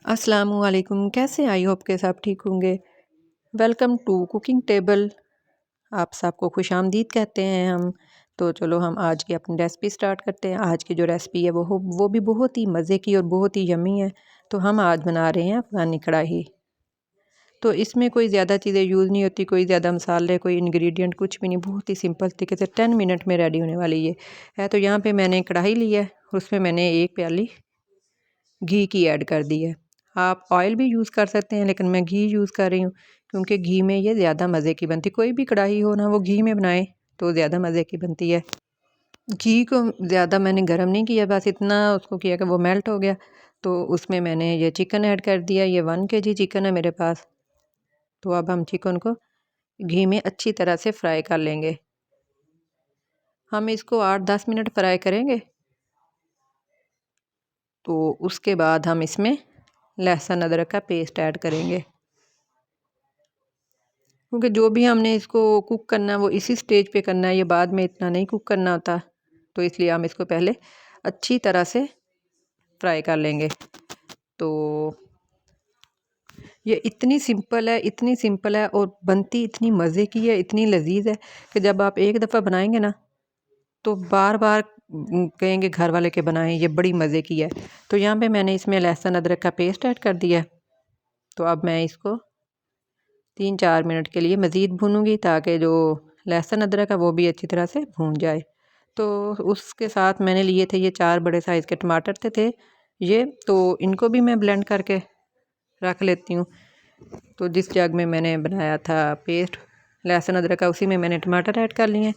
अस्सलामुअलैकुम, कैसे I hope के सब ठीक होंगे। Welcome to cooking table. आप सबको खुशामदीद कहते हैं हम। तो चलो हम आज की अपनी रेसिपी स्टार्ट करते हैं। आज की जो रेसिपी है वो भी बहुत ही मज़े की और बहुत ही यमी है। तो हम आज बना रहे हैं अफ़गानी कढ़ाई। तो इसमें कोई ज़्यादा चीज़ें यूज़ नहीं होती, कोई ज़्यादा मसाले, कोई इंग्रेडिएंट कुछ भी नहीं, बहुत ही सिंपल तरीके से 10 मिनट में रेडी होने वाली ये है। तो यहाँ पे मैंने कढ़ाई ली है, उसमें मैंने 1 प्याली घी की ऐड कर दी है। आप ऑयल भी यूज़ कर सकते हैं, लेकिन मैं घी यूज़ कर रही हूँ क्योंकि घी में ये ज़्यादा मज़े की बनती। कोई भी कढ़ाई हो ना, वो घी में बनाए तो ज़्यादा मज़े की बनती है। घी को ज़्यादा मैंने गर्म नहीं किया, बस इतना उसको किया कि वो मेल्ट हो गया। तो उसमें मैंने ये चिकन ऐड कर दिया। ये 1 kg चिकन है मेरे पास। तो अब हम चिकन को घी में अच्छी तरह से फ्राई कर लेंगे। हम इसको 8-10 मिनट फ्राई करेंगे। तो उसके बाद हम इसमें लहसुन अदरक का पेस्ट ऐड करेंगे, क्योंकि जो भी हमने इसको कुक करना है वो इसी स्टेज पे करना है, ये बाद में इतना नहीं कुक करना होता। तो इसलिए हम इसको पहले अच्छी तरह से फ्राई कर लेंगे। तो ये इतनी सिंपल है और बनती इतनी मज़े की है, इतनी लजीज है कि जब आप एक दफ़ा बनाएंगे ना तो बार बार कहेंगे घर वाले के बनाएं, ये बड़ी मज़े की है। तो यहाँ पे मैंने इसमें लहसुन अदरक का पेस्ट ऐड कर दिया है। तो अब मैं इसको 3-4 मिनट के लिए मज़ीद भूनूंगी, ताकि जो लहसुन अदरक है वो भी अच्छी तरह से भून जाए। तो उसके साथ मैंने लिए थे ये 4 बड़े साइज़ के टमाटर थे ये। तो इनको भी मैं ब्लेंड करके रख लेती हूँ। तो जिस जग में मैंने बनाया था पेस्ट लहसुन अदरक का, उसी में मैंने टमाटर ऐड कर लिए हैं।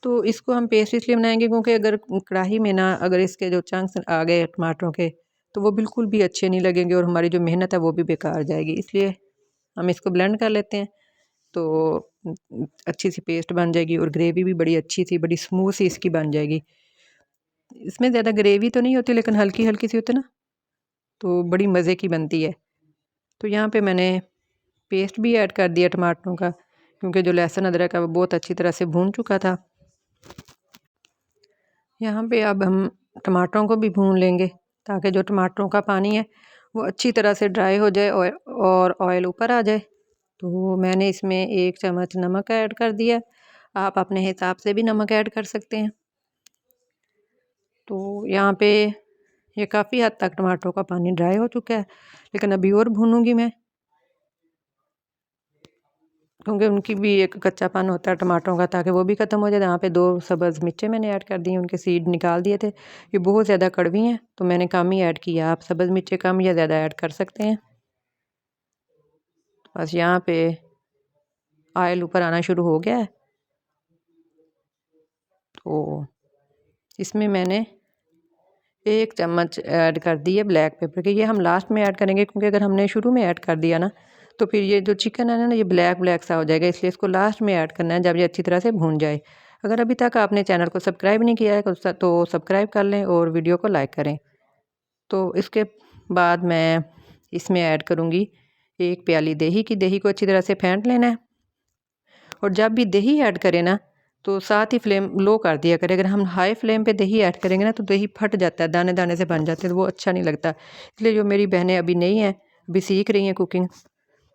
तो इसको हम पेस्ट इसलिए बनाएंगे क्योंकि अगर कढ़ाई में ना अगर इसके जो चंक्स आ गए टमाटरों के, तो वो बिल्कुल भी अच्छे नहीं लगेंगे और हमारी जो मेहनत है वो भी बेकार जाएगी। इसलिए हम इसको ब्लेंड कर लेते हैं। तो अच्छी सी पेस्ट बन जाएगी और ग्रेवी भी बड़ी अच्छी सी, बड़ी स्मूथ सी इसकी बन जाएगी। इसमें ज़्यादा ग्रेवी तो नहीं होती, लेकिन हल्की हल्की सी होती है ना, तो बड़ी मज़े की बनती है। तो यहाँ पे मैंने पेस्ट भी ऐड कर दिया टमाटरों का, क्योंकि जो लहसुन अदरक है वो बहुत अच्छी तरह से भून चुका था। यहाँ पे अब हम टमाटरों को भी भून लेंगे, ताकि जो टमाटरों का पानी है वो अच्छी तरह से ड्राई हो जाए और ऑयल ऊपर आ जाए। तो मैंने इसमें 1 चम्मच नमक ऐड कर दिया। आप अपने हिसाब से भी नमक ऐड कर सकते हैं। तो यहाँ पे ये काफ़ी हद तक टमाटरों का पानी ड्राई हो चुका है, लेकिन अभी और भूनूंगी मैं, क्योंकि उनकी भी एक कच्चापन होता है टमाटरों का, ताकि वो भी ख़त्म हो जाए। यहाँ पे 2 सब्ज़ मिर्चें मैंने ऐड कर दी हैं, उनके सीड निकाल दिए थे। ये बहुत ज़्यादा कड़वी हैं तो मैंने कम ही ऐड किया। आप सब्ज़ मिर्चें कम या ज़्यादा ऐड कर सकते हैं। बस यहाँ पे ऑयल ऊपर आना शुरू हो गया है। तो इसमें मैंने 1 चम्मच ऐड कर दी है ब्लैक पेपर की। ये हम लास्ट में ऐड करेंगे, क्योंकि अगर हमने शुरू में ऐड कर दिया ना तो फिर ये जो चिकन है ना, ये ब्लैक ब्लैक सा हो जाएगा। इसलिए इसको लास्ट में ऐड करना है, जब ये अच्छी तरह से भून जाए। अगर अभी तक आपने चैनल को सब्सक्राइब नहीं किया है तो सब्सक्राइब कर लें और वीडियो को लाइक करें। तो इसके बाद मैं इसमें ऐड करूँगी 1 प्याली दही की। दही को अच्छी तरह से फेंट लेना है, और जब भी दही ऐड करें ना तो साथ ही फ्लेम लो कर दिया करें। अगर हम हाई फ्लेम पे दही ऐड करेंगे ना तो दही फट जाता है, दाने दाने से बन जाते हैं, तो वो अच्छा नहीं लगता। इसलिए जो मेरी बहनें अभी नहीं हैं, अभी सीख रही हैं कुकिंग,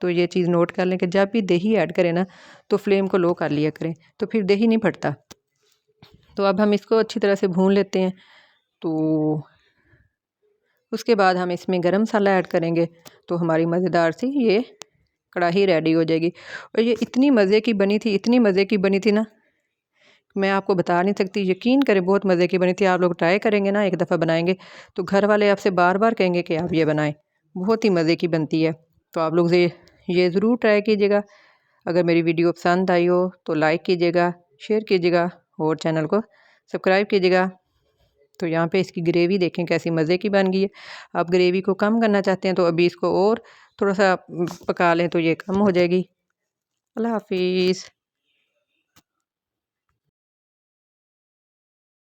तो ये चीज़ नोट कर लें कि जब भी दही ऐड करें ना तो फ्लेम को लो कर लिया करें, तो फिर दही नहीं फटता। तो अब हम इसको अच्छी तरह से भून लेते हैं। तो उसके बाद हम इसमें गरम मसाला ऐड करेंगे, तो हमारी मज़ेदार सी ये कढ़ाई रेडी हो जाएगी। और ये इतनी मज़े की बनी थी, इतनी मज़े की बनी थी ना, मैं आपको बता नहीं सकती। यकीन करें, बहुत मज़े की बनी थी। आप लोग ट्राई करेंगे ना, एक दफ़ा बनाएंगे तो घर वाले आपसे बार बार कहेंगे कि आप ये बनाएं। बहुत ही मज़े की बनती है। तो आप लोग ये ज़रूर ट्राई कीजिएगा। अगर मेरी वीडियो पसंद आई हो तो लाइक कीजिएगा, शेयर कीजिएगा और चैनल को सब्सक्राइब कीजिएगा। तो यहाँ पे इसकी ग्रेवी देखें कैसी मज़े की बन गई है। आप ग्रेवी को कम करना चाहते हैं तो अभी इसको और थोड़ा सा पका लें तो ये कम हो जाएगी। अल्लाह हाफिज़।